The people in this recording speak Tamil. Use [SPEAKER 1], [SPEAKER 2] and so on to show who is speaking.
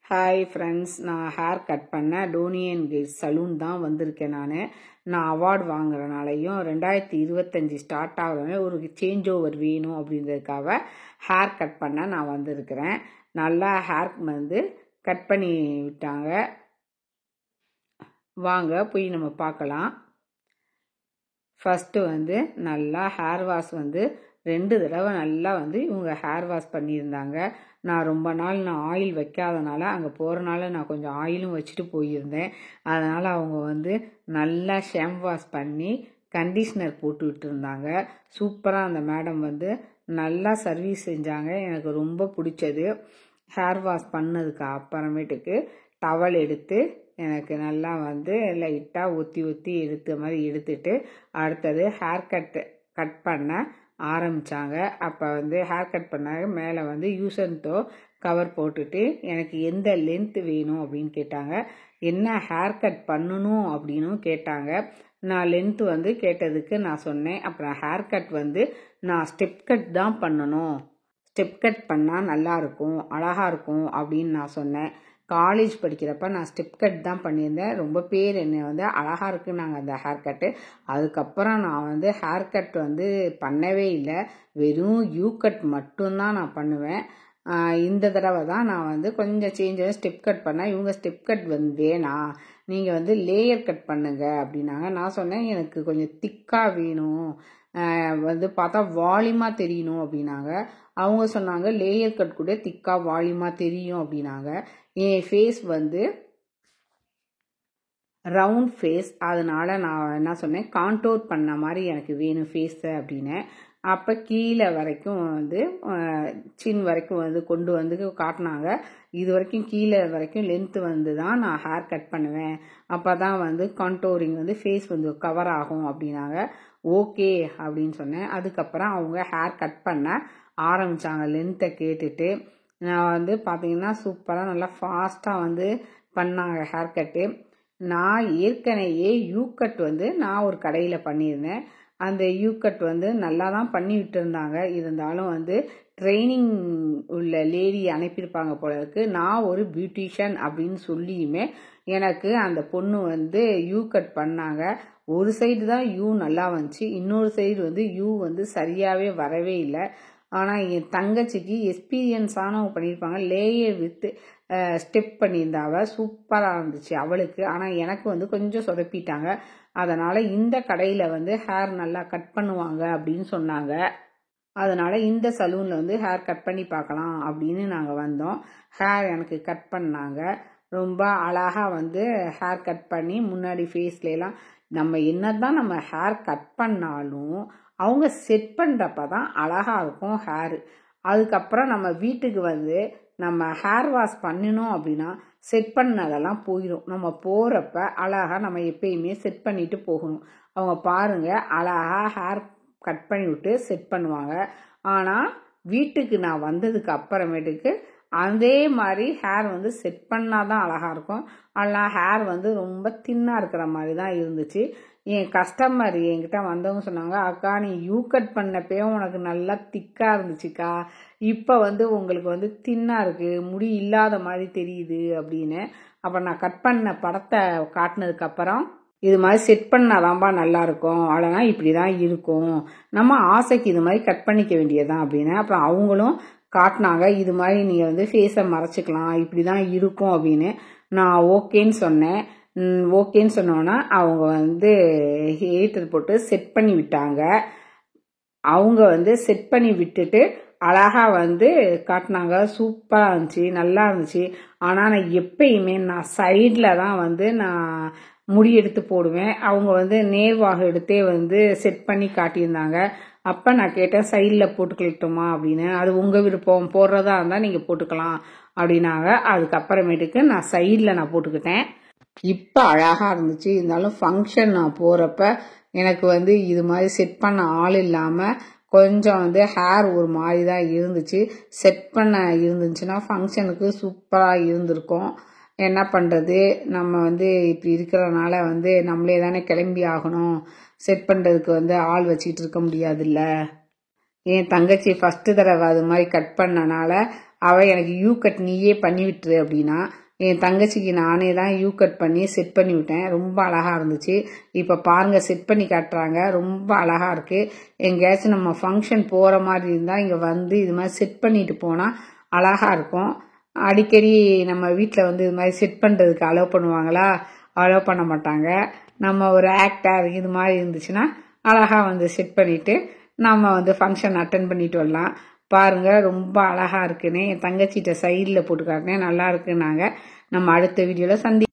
[SPEAKER 1] ஹாய் ஃப்ரெண்ட்ஸ், நான் ஹேர் கட் பண்ண டோனியன் கேட் சலூன் தான் வந்திருக்கேன். நான் அவார்டு வாங்குறனாலையும் 2025 ஸ்டார்ட் ஆகுறதுனால ஒரு சேஞ்ச் ஓவர் வேணும் அப்படின்றதுக்காக ஹேர் கட் பண்ண நான் வந்திருக்கிறேன். நல்லா ஹேர் கட் பண்ணி விட்டாங்க. வாங்க போய் நம்ம பார்க்கலாம். ஃபஸ்ட்டு நல்லா ஹேர் வாஷ் 2 தடவை நல்லா இவங்க ஹேர் வாஷ் பண்ணியிருந்தாங்க. நான் ரொம்ப நாள் ஆயில் வைக்காதனால அங்கே போகிறனால நான் கொஞ்சம் ஆயிலும் வச்சுட்டு போயிருந்தேன். அதனால் அவங்க நல்லா ஷாம்பு வாஷ் பண்ணி கண்டிஷ்னர் போட்டு விட்டுருந்தாங்க. சூப்பராக அந்த மேடம் நல்லா சர்வீஸ் செஞ்சாங்க. எனக்கு ரொம்ப பிடிச்சது. ஹேர் வாஷ் பண்ணதுக்கு அப்புறமேட்டுக்கு டவல் எடுத்து எனக்கு நல்லா லைட்டாக ஒத்தி எடுத்த மாதிரி எடுத்துட்டு அடுத்தது ஹேர் கட் பண்ண ஆரம்பித்தாங்க. அப்போ ஹேர் கட் பண்ணாங்க. மேலே யூஸ் அண்ட் த்ரோ கவர் போட்டுட்டு எனக்கு எந்த லென்த் வேணும் அப்படின்னு கேட்டாங்க. என்ன ஹேர் கட் பண்ணணும் அப்படின்னும் கேட்டாங்க. நான் லென்த்து கேட்டதுக்கு நான் சொன்னேன். அப்புறம் ஹேர் கட் நான் ஸ்டெப் கட் தான் பண்ணணும், ஸ்டெப் கட் பண்ணால் நல்லாயிருக்கும், அழகாக இருக்கும் அப்படின்னு நான் சொன்னேன். காலேஜ் படிக்கிறப்ப நான் ஸ்டெப் கட் தான் பண்ணியிருந்தேன். ரொம்ப பேர் என்னை அழகாக இருக்குன்னு நாங்கள் அந்த ஹேர் கட்டு. அதுக்கப்புறம் நான் ஹேர் கட் பண்ணவே இல்லை. வெறும் யூ கட் மட்டும்தான் நான் பண்ணுவேன். இந்த தடவை தான் நான் கொஞ்சம் சேஞ்ச் ஸ்டெப் கட் பண்ணேன். இவங்க ஸ்டெப் கட் வேணாம், நீங்கள் லேயர் கட் பண்ணுங்க அப்படின்னாங்க. நான் சொன்னேன் எனக்கு கொஞ்சம் திக்காக வேணும், பார்த்தா வால்யூமாக தெரியணும் அப்படின்னாங்க. அவங்க சொன்னாங்க லேயர் கட் கூட திக்காக வால்யூமாக தெரியும் அப்படின்னாங்க. என் ஃபேஸ் ரவுண்ட் ஃபேஸ், அதனால் நான் என்ன சொன்னேன், கான்டோர் பண்ண மாதிரி எனக்கு வேணும் ஃபேஸை அப்படின்னு. அப்போ கீழே வரைக்கும் சின் வரைக்கும் கொண்டு காட்டினாங்க. இது வரைக்கும் கீழே வரைக்கும் லென்த்து தான் நான் ஹேர் கட் பண்ணுவேன். அப்போ தான் கான்டோரிங் ஃபேஸ் கவர் ஆகும் அப்படின்னாங்க. ஓகே அப்படின்னு சொன்னேன். அதுக்கப்புறம் அவங்க ஹேர் கட் பண்ண ஆரம்பித்தாங்க. லென்த்தை கேட்டுட்டு நான் பார்த்தீங்கன்னா சூப்பராக நல்லா ஃபாஸ்ட்டாக பண்ணாங்க ஹேர் கட்டு. நான் ஏற்கனவே யூ கட் நான் ஒரு கடையில் பண்ணியிருந்தேன். அந்த யூ கட் நல்லா தான் பண்ணி விட்டுருந்தாங்க. இருந்தாலும் ட்ரைனிங் உள்ள லேடி அனுப்பியிருப்பாங்க போல இருக்கு. நான் ஒரு பியூட்டிஷியன் அப்படின்னு சொல்லியுமே எனக்கு அந்த பொண்ணு யூ கட் பண்ணாங்க. ஒரு சைடு தான் யூ நல்லா வந்துச்சு, இன்னொரு சைடு யூ சரியாகவே வரவே இல்லை. ஆனால் என் தங்கச்சிக்கு எக்ஸ்பீரியன்ஸானவங்க பண்ணியிருப்பாங்க. லேயர் வித் ஸ்டெப் பண்ணியிருந்தாவ சூப்பராக இருந்துச்சு அவளுக்கு. ஆனால் எனக்கு கொஞ்சம் சொதப்பிட்டாங்க. அதனால் இந்த கடையில் ஹேர் நல்லா கட் பண்ணுவாங்க அப்படின்னு சொன்னாங்க. அதனால் இந்த சலூனில் ஹேர் கட் பண்ணி பார்க்கலாம் அப்படின்னு நாங்கள் வந்தோம். ஹேர் எனக்கு கட் பண்ணாங்க. ரொம்ப அழகாக ஹேர் கட் பண்ணி முன்னாடி ஃபேஸ்லாம் நம்ம என்ன நம்ம ஹேர் கட் பண்ணாலும் அவங்க செட் பண்ணுறப்ப தான் அழகாக இருக்கும் ஹேரு. அதுக்கப்புறம் நம்ம வீட்டுக்கு நம்ம ஹேர் வாஷ் பண்ணினோம் அப்படின்னா செட் பண்ணதெல்லாம் போயிடும். நம்ம போகிறப்ப அழகாக நம்ம எப்பயுமே செட் பண்ணிட்டு போகணும். அவங்க பாருங்கள் அழகாக ஹேர் கட் பண்ணி விட்டு செட் பண்ணுவாங்க. ஆனால் வீட்டுக்கு நான் வந்ததுக்கு அப்புறமேட்டுக்கு அதே மாதிரி ஹேர் செட் பண்ணால் தான் அழகாக இருக்கும். அதெல்லாம் ஹேர் ரொம்ப தின்னாக இருக்கிற மாதிரி தான் இருந்துச்சு. என் கஸ்டமர் என்கிட்ட வந்தவங்க சொன்னாங்க, அக்கா நீ யூ கட் பண்ணப்பயும் உனக்கு நல்லா திக்காக இருந்துச்சுக்கா, இப்போ உங்களுக்கு தின்னாக இருக்குது, முடி இல்லாத மாதிரி தெரியுது அப்படின்னு. அப்போ நான் கட் பண்ண படத்தை காட்டினதுக்கப்புறம் இது மாதிரி செட் பண்ணாதான்பா நல்லாயிருக்கும், அவ்வளோனா இப்படி தான் இருக்கும், நம்ம ஆசைக்கு இது மாதிரி கட் பண்ணிக்க வேண்டியதுதான் அப்படின்னு. அப்புறம் அவங்களும் காட்டினாங்க, இது மாதிரி நீங்கள் ஃபேஸை மறைச்சிக்கலாம், இப்படி தான் இருக்கும் அப்படின்னு. நான் ஓகேன்னு சொன்னேன். ஓகேன்னு சொன்னோன்னா அவங்க ஹீட்டர் போட்டு செட் பண்ணி விட்டாங்க. அவங்க செட் பண்ணி விட்டுட்டு அழகாக காட்டினாங்க. சூப்பராக இருந்துச்சு, நல்லா இருந்துச்சு. ஆனால் நான் எப்பயுமே நான் சைடில் தான் நான் முடி எடுத்து போடுவேன். அவங்க நேர்வாக எடுத்தே செட் பண்ணி காட்டியிருந்தாங்க. அப்போ நான் கேட்டேன் சைடில் போட்டுக்கலட்டுமா அப்படின்னு. அது உங்கள் விருப்பம், போடுறதா இருந்தால் நீங்கள் போட்டுக்கலாம் அப்படின்னாங்க. அதுக்கப்புறமேட்டுக்கு நான் சைடில் நான் போட்டுக்கிட்டேன். இப்போ அழகாக இருந்துச்சு. இருந்தாலும் ஃபங்க்ஷன் நான் போகிறப்ப எனக்கு இது மாதிரி செட் பண்ண ஆள் இல்லாமல் கொஞ்சம் ஹேர் ஒரு மாதிரி தான் இருந்துச்சு. செட் பண்ண இருந்துச்சுன்னா ஃபங்க்ஷனுக்கு சூப்பராக இருந்திருக்கும். என்ன பண்ணுறது, நம்ம இப்படி இருக்கிறனால நம்மளே தானே கிளம்பி ஆகணும். செட் பண்ணுறதுக்கு ஆள் வச்சுக்கிட்டு இருக்க முடியாதுல்ல. என் தங்கச்சி ஃபஸ்ட்டு தடவை அது மாதிரி கட் பண்ணனால அவள் எனக்கு யூ கட் நீயே பண்ணி விட்டுரு அப்படின்னா என் தங்கச்சிக்கு நானே தான் யூ கட் பண்ணி செட் பண்ணி விட்டேன். ரொம்ப அழகாக இருந்துச்சு. இப்போ பாருங்கள் செட் பண்ணி காட்டுறாங்க. ரொம்ப அழகாக இருக்குது. எங்கேயாச்சும் நம்ம ஃபங்க்ஷன் போகிற மாதிரி இருந்தால் இங்கே வந்து இது மாதிரி செட் பண்ணிட்டு போனால் அழகாக இருக்கும். அடிக்கடி நம்ம வீட்டில் வந்து இது மாதிரி செட் பண்ணுறதுக்கு அலோவ் பண்ணுவாங்களா? அலோவ் பண்ண மாட்டாங்க. நம்ம ஒரு ஆக்டர் இது மாதிரி இருந்துச்சுன்னா அழகாக வந்து செட் பண்ணிவிட்டு நம்ம வந்து ஃபங்க்ஷன் அட்டன் பண்ணிட்டு வரலாம். பாருங்கள் ரொம்ப அழகாக இருக்குன்னு என் தங்கச்சிட்ட சைடில் போட்டு காட்டினேன். நல்லா இருக்குன்னாங்க. நம்ம அடுத்த வீடியோவில்